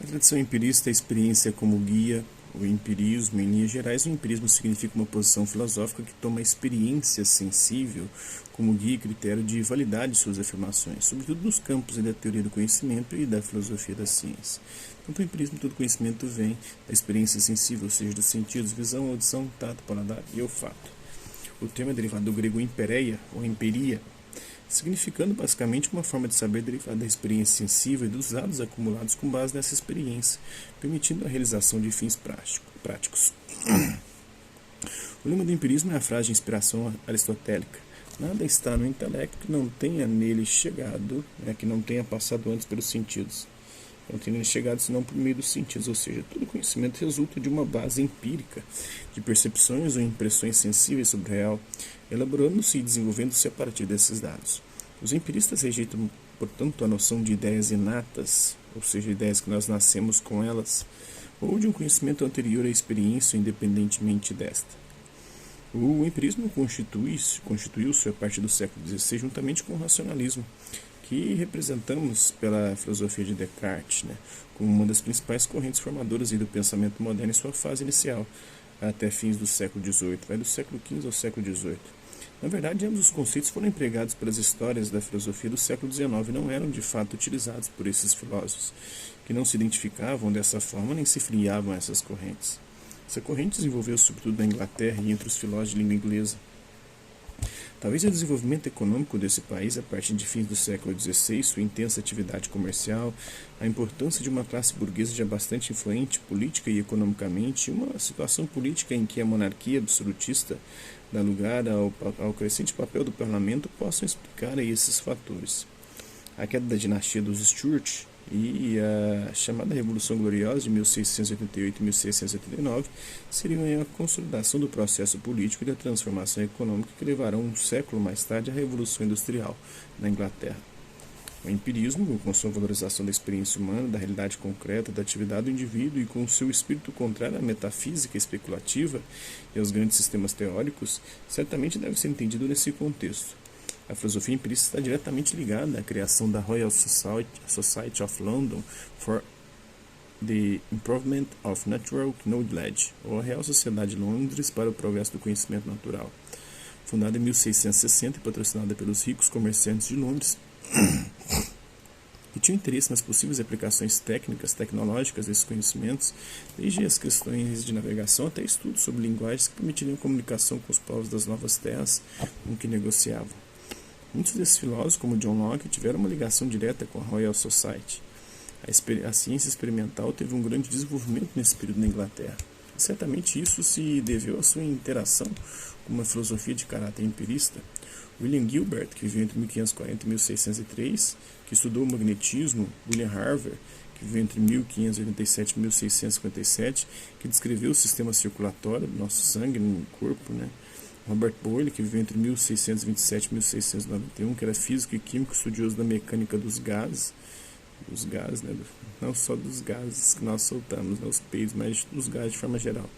A tradição empirista é a experiência como guia. O empirismo, em linhas gerais, o empirismo significa uma posição filosófica que toma a experiência sensível como guia e critério de validade de suas afirmações, sobretudo nos campos da teoria do conhecimento e da filosofia da ciência. Então, para o empirismo, todo conhecimento vem da experiência sensível, ou seja, dos sentidos, visão, audição, tato, paladar e olfato. O termo é derivado do grego impereia, ou empiria, significando basicamente uma forma de saber derivada da experiência sensível e dos dados acumulados com base nessa experiência, permitindo a realização de fins práticos. O lema do empirismo é a frase de inspiração aristotélica: nada está no intelecto que não tenha nele chegado, que não tenha passado antes pelos sentidos. Não tenha nele chegado senão por meio dos sentidos, ou seja, todo conhecimento resulta de uma base empírica, de percepções ou impressões sensíveis sobre o real, elaborando-se e desenvolvendo-se a partir desses dados. Os empiristas rejeitam, portanto, a noção de ideias inatas, ou seja, ideias que nós nascemos com elas, ou de um conhecimento anterior à experiência, independentemente desta. O empirismo constituiu-se a partir do século XVI juntamente com o racionalismo, que representamos pela filosofia de Descartes, como uma das principais correntes formadoras do pensamento moderno em sua fase inicial, até fins do século XVIII, vai do século XV ao século XVIII. Na verdade, ambos os conceitos foram empregados pelas histórias da filosofia do século XIX e não eram de fato utilizados por esses filósofos, que não se identificavam dessa forma nem se filiavam a essas correntes. Essa corrente desenvolveu-se sobretudo na Inglaterra e entre os filósofos de língua inglesa. Talvez o desenvolvimento econômico desse país, a partir de fins do século XVI, sua intensa atividade comercial, a importância de uma classe burguesa já bastante influente política e economicamente, e uma situação política em que a monarquia absolutista dá lugar ao crescente papel do parlamento, possam explicar aí esses fatores. A queda da dinastia dos Stuart e a chamada Revolução Gloriosa de 1688 e 1689 seriam a consolidação do processo político e da transformação econômica que levarão um século mais tarde à Revolução Industrial na Inglaterra. O empirismo, com sua valorização da experiência humana, da realidade concreta, da atividade do indivíduo e com seu espírito contrário à metafísica especulativa e aos grandes sistemas teóricos, certamente deve ser entendido nesse contexto. A filosofia empirista está diretamente ligada à criação da Royal Society of London for the Improvement of Natural Knowledge, ou a Real Sociedade de Londres para o Progresso do Conhecimento Natural, fundada em 1660 e patrocinada pelos ricos comerciantes de Londres, que tinham interesse nas possíveis aplicações tecnológicas desses conhecimentos, desde as questões de navegação até estudos sobre linguagens que permitiriam comunicação com os povos das novas terras com que negociavam. Muitos desses filósofos, como John Locke, tiveram uma ligação direta com a Royal Society. A ciência experimental teve um grande desenvolvimento nesse período na Inglaterra. Certamente isso se deveu à sua interação com uma filosofia de caráter empirista. William Gilbert, que viveu entre 1540 e 1603, que estudou o magnetismo, William Harvey, que viveu entre 1587 e 1657, que descreveu o sistema circulatório do nosso sangue no corpo, Robert Boyle, que viveu entre 1627 e 1691, que era físico e químico, estudioso da mecânica dos gases, não só dos gases que nós soltamos, os peidos, mas dos gases de forma geral.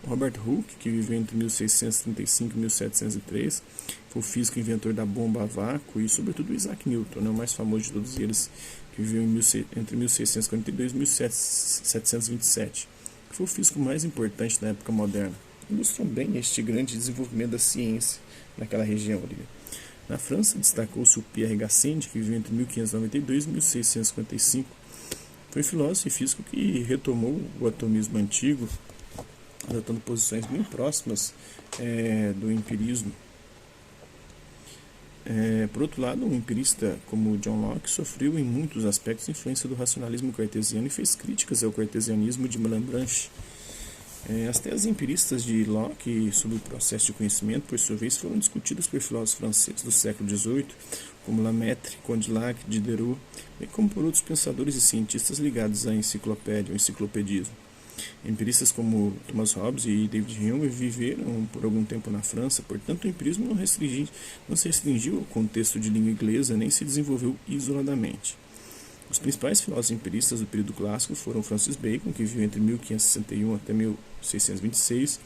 O Robert Hooke, que viveu entre 1635 e 1703, foi o físico inventor da bomba a vácuo, e sobretudo Isaac Newton, o mais famoso de todos eles, que viveu entre 1642 e 1727, que foi o físico mais importante da época moderna. Ilustrou bem este grande desenvolvimento da ciência naquela região ali. Na França, destacou-se o Pierre Gassendi, que viveu entre 1592 e 1655. Foi filósofo e físico que retomou o atomismo antigo, adotando posições bem próximas do empirismo. Por outro lado, um empirista como John Locke sofreu em muitos aspectos influência do racionalismo cartesiano e fez críticas ao cartesianismo de Malebranche. As teses empiristas de Locke sobre o processo de conhecimento, por sua vez, foram discutidas por filósofos franceses do século XVIII, como Lemaitre, Condillac, Diderot, bem como por outros pensadores e cientistas ligados à enciclopedismo. Empiristas como Thomas Hobbes e David Hume viveram por algum tempo na França, portanto o empirismo não se restringiu ao contexto de língua inglesa nem se desenvolveu isoladamente. Os principais filósofos empiristas do período clássico foram Francis Bacon, que viveu entre 1561 até 1626,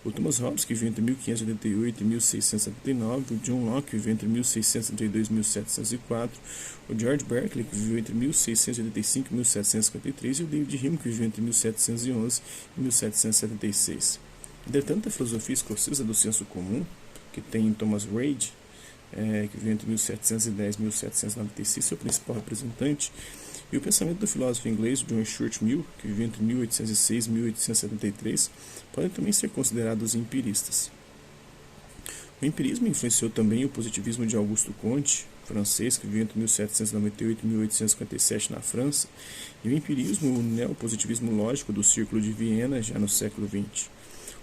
o Thomas Hobbes, que viveu entre 1588 e 1679, o John Locke, que viveu entre 1632 e 1704, o George Berkeley, que viveu entre 1685 e 1753, e o David Hume, que viveu entre 1711 e 1776. Entretanto, a filosofia escocesa do senso comum, que tem Thomas Reid, que viveu entre 1710 e 1796, seu principal representante, e o pensamento do filósofo inglês John Stuart Mill, que viveu entre 1806 e 1873, podem também ser considerados empiristas. O empirismo influenciou também o positivismo de Auguste Comte, francês, que viveu entre 1798 e 1857 na França, e o empirismo, o neopositivismo lógico do Círculo de Viena, já no século XX.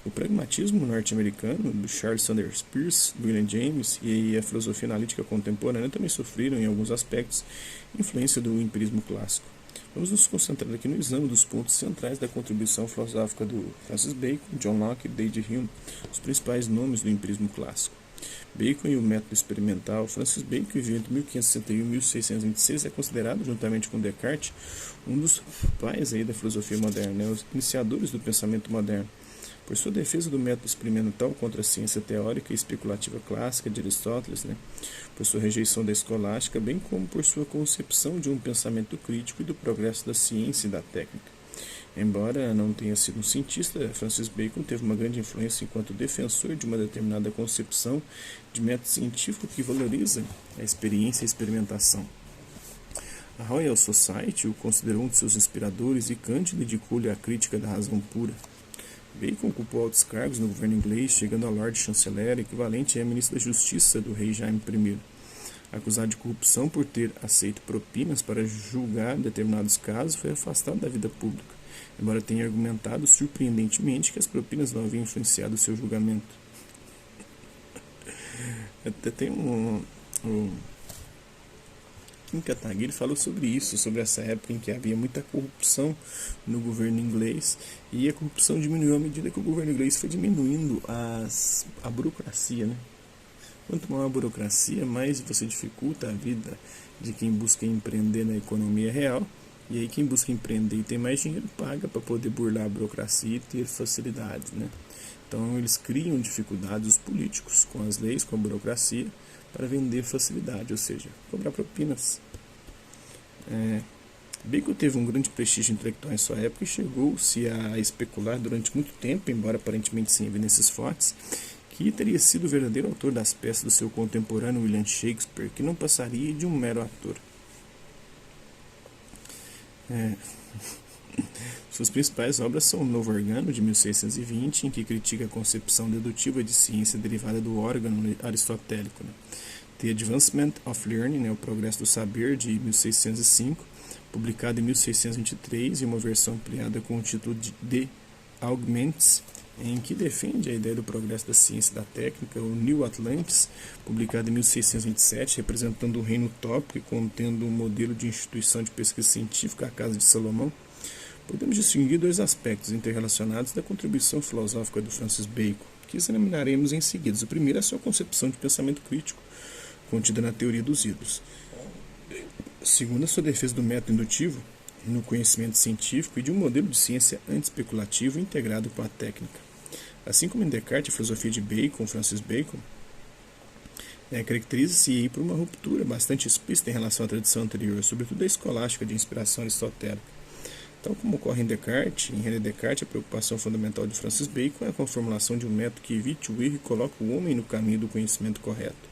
O pragmatismo norte-americano, do Charles Sanders Peirce, do William James, e a filosofia analítica contemporânea também sofreram, em alguns aspectos, influência do empirismo clássico. Vamos nos concentrar aqui no exame dos pontos centrais da contribuição filosófica do Francis Bacon, John Locke e David Hume, os principais nomes do empirismo clássico. Bacon e o método experimental. Francis Bacon, que viveu entre 1561 e 1626, é considerado, juntamente com Descartes, um dos pais da filosofia moderna, os iniciadores do pensamento moderno. Por sua defesa do método experimental contra a ciência teórica e especulativa clássica de Aristóteles, por sua rejeição da escolástica, bem como por sua concepção de um pensamento crítico e do progresso da ciência e da técnica. Embora não tenha sido um cientista, Francis Bacon teve uma grande influência enquanto defensor de uma determinada concepção de método científico que valoriza a experiência e a experimentação. A Royal Society o considerou um de seus inspiradores e Kant dedicou-lhe a crítica da razão pura. Bacon ocupou altos cargos no governo inglês, chegando a Lord Chanceler, equivalente a ministro da Justiça do rei Jaime I. Acusado de corrupção por ter aceito propinas para julgar determinados casos, foi afastado da vida pública, embora tenha argumentado surpreendentemente que as propinas não haviam influenciado seu julgamento. Até tem Kim Kataguiri falou sobre isso, sobre essa época em que havia muita corrupção no governo inglês, e a corrupção diminuiu à medida que o governo inglês foi diminuindo a burocracia. Quanto maior a burocracia, mais você dificulta a vida de quem busca empreender na economia real, e aí quem busca empreender e tem mais dinheiro paga para poder burlar a burocracia e ter facilidades. Então eles criam dificuldades, os políticos, com as leis, com a burocracia, para vender facilidade, ou seja, cobrar propinas. Bacon teve um grande prestígio intelectual em sua época e chegou-se a especular durante muito tempo, embora aparentemente sem evidências fortes, que teria sido o verdadeiro autor das peças do seu contemporâneo William Shakespeare, que não passaria de um mero ator. Suas principais obras são O Novo Organo, de 1620, em que critica a concepção dedutiva de ciência derivada do órgano aristotélico. The Advancement of Learning, o Progresso do Saber, de 1605, publicado em 1623, e uma versão ampliada com o título de The Augments, em que defende a ideia do progresso da ciência e da técnica. O New Atlantis, publicado em 1627, representando um reino utópico e contendo um modelo de instituição de pesquisa científica, a Casa de Salomão. Podemos distinguir dois aspectos interrelacionados da contribuição filosófica do Francis Bacon, que examinaremos em seguida. O primeiro é a sua concepção de pensamento crítico, contida na teoria dos ídolos. Segundo, a sua defesa do método indutivo no conhecimento científico e de um modelo de ciência anti-especulativo integrado com a técnica. Assim como em Descartes, a filosofia de Bacon, Francis Bacon, caracteriza-se por uma ruptura bastante explícita em relação à tradição anterior, sobretudo a escolástica de inspiração aristotélica. Tal como ocorre em Descartes, em René Descartes, a preocupação fundamental de Francis Bacon é a formulação de um método que evite o erro e coloque o homem no caminho do conhecimento correto.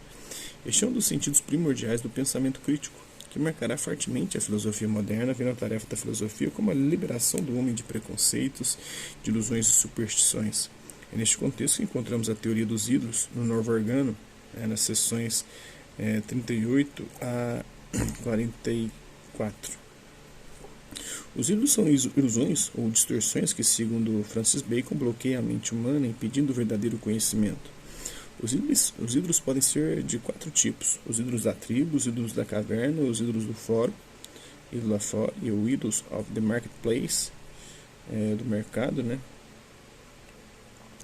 Este é um dos sentidos primordiais do pensamento crítico, que marcará fortemente a filosofia moderna, vendo a tarefa da filosofia como a liberação do homem de preconceitos, de ilusões e superstições. É neste contexto que encontramos a teoria dos ídolos no Novo Organo, nas seções 38 a 44. Os ídolos são ilusões ou distorções que, segundo Francis Bacon, bloqueiam a mente humana, impedindo o verdadeiro conhecimento. Os ídolos podem ser de 4 tipos: os ídolos da tribo, os ídolos da caverna, os ídolos do fórum, ídolo da fora, e o ídolos of the marketplace, do mercado,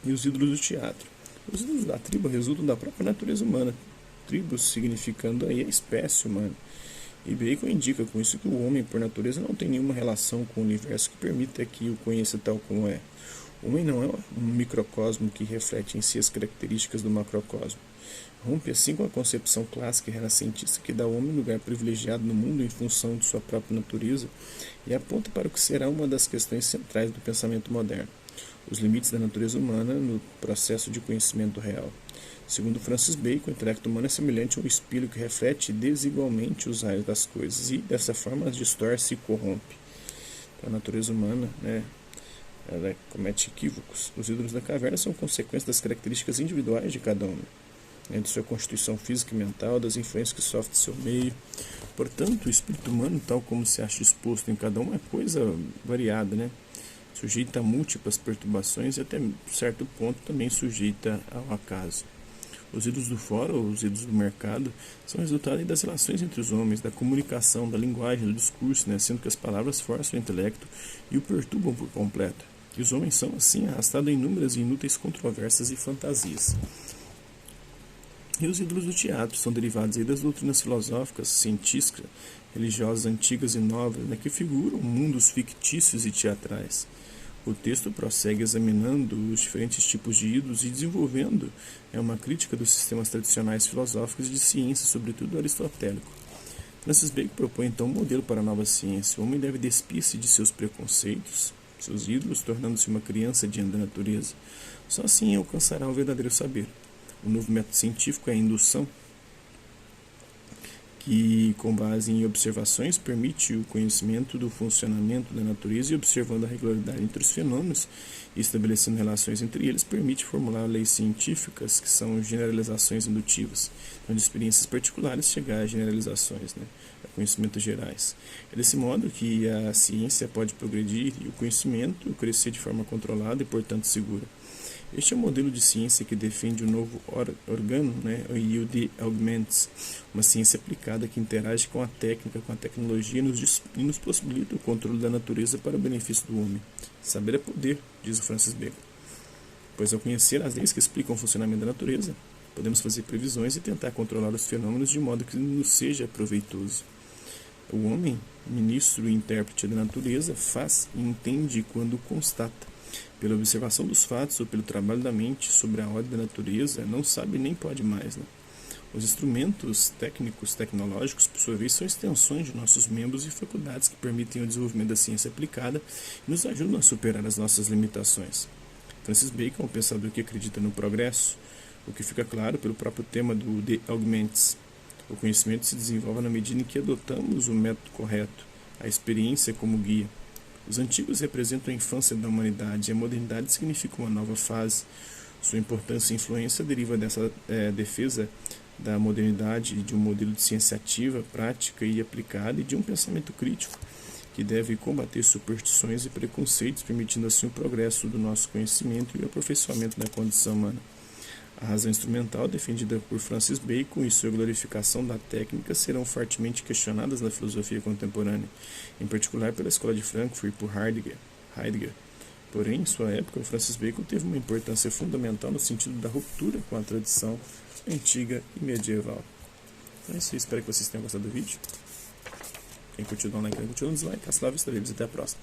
e os ídolos do teatro. Os ídolos da tribo resultam da própria natureza humana, tribos significando aí a espécie humana, E Bacon indica com isso que o homem, por natureza, não tem nenhuma relação com o universo que permita que o conheça tal como é. O homem não é um microcosmo que reflete em si as características do macrocosmo. Rompe assim com a concepção clássica e renascentista que dá ao homem lugar privilegiado no mundo em função de sua própria natureza e aponta para o que será uma das questões centrais do pensamento moderno: os limites da natureza humana no processo de conhecimento real. Segundo Francis Bacon, o intelecto humano é semelhante a um espelho que reflete desigualmente os raios das coisas e, dessa forma, as distorce e corrompe. Então, a natureza humana, ela comete equívocos. Os ídolos da caverna são consequência das características individuais de cada homem, de sua constituição física e mental, das influências que sofre do seu meio. Portanto, o espírito humano, tal como se acha exposto em cada um, é coisa variada, sujeita a múltiplas perturbações e até certo ponto também sujeita ao acaso. Os ídolos do fórum, ou os ídolos do mercado, são resultado das relações entre os homens, da comunicação, da linguagem, do discurso, sendo que as palavras forçam o intelecto e o perturbam por completo. E os homens são, assim, arrastados em inúmeras e inúteis controvérsias e fantasias. E os ídolos do teatro são derivados das doutrinas filosóficas, científicas, religiosas antigas e novas, que figuram mundos fictícios e teatrais. O texto prossegue examinando os diferentes tipos de ídolos e desenvolvendo uma crítica dos sistemas tradicionais filosóficos e de ciência, sobretudo aristotélico. Francis Bacon propõe então um modelo para a nova ciência. O homem deve despir-se de seus preconceitos, seus ídolos, tornando-se uma criança diante da natureza. Só assim alcançará o verdadeiro saber. O novo método científico é a indução, que, com base em observações, permite o conhecimento do funcionamento da natureza e, observando a regularidade entre os fenômenos e estabelecendo relações entre eles, permite formular leis científicas, que são generalizações indutivas, onde experiências particulares chegar a generalizações, a conhecimentos gerais. É desse modo que a ciência pode progredir e o conhecimento crescer de forma controlada e, portanto, segura. Este é o modelo de ciência que defende o novo organo, e o de augments, uma ciência aplicada que interage com a técnica, com a tecnologia e nos possibilita o controle da natureza para o benefício do homem. Saber é poder, diz o Francis Bacon, pois ao conhecer as leis que explicam o funcionamento da natureza, podemos fazer previsões e tentar controlar os fenômenos de modo que nos seja proveitoso. O homem, ministro e intérprete da natureza, faz e entende quando constata. Pela observação dos fatos ou pelo trabalho da mente sobre a ordem da natureza, não sabe nem pode mais. Os instrumentos técnicos, tecnológicos, por sua vez, são extensões de nossos membros e faculdades que permitem o desenvolvimento da ciência aplicada e nos ajudam a superar as nossas limitações. Francis Bacon é um pensador que acredita no progresso, o que fica claro pelo próprio tema do De Augmentis. O conhecimento se desenvolve na medida em que adotamos o método correto, a experiência como guia. Os antigos representam a infância da humanidade e a modernidade significa uma nova fase. Sua importância e influência deriva dessa defesa da modernidade, de um modelo de ciência ativa, prática e aplicada e de um pensamento crítico que deve combater superstições e preconceitos, permitindo assim o progresso do nosso conhecimento e o aperfeiçoamento da condição humana. A razão instrumental, defendida por Francis Bacon, e sua glorificação da técnica serão fortemente questionadas na filosofia contemporânea, em particular pela Escola de Frankfurt e por Heidegger. Porém, em sua época, o Francis Bacon teve uma importância fundamental no sentido da ruptura com a tradição antiga e medieval. Então é isso aí, espero que vocês tenham gostado do vídeo. Quem curtiu, dá um like, quem curtiu, dá um dislike. Hasta lá, vista, até a próxima.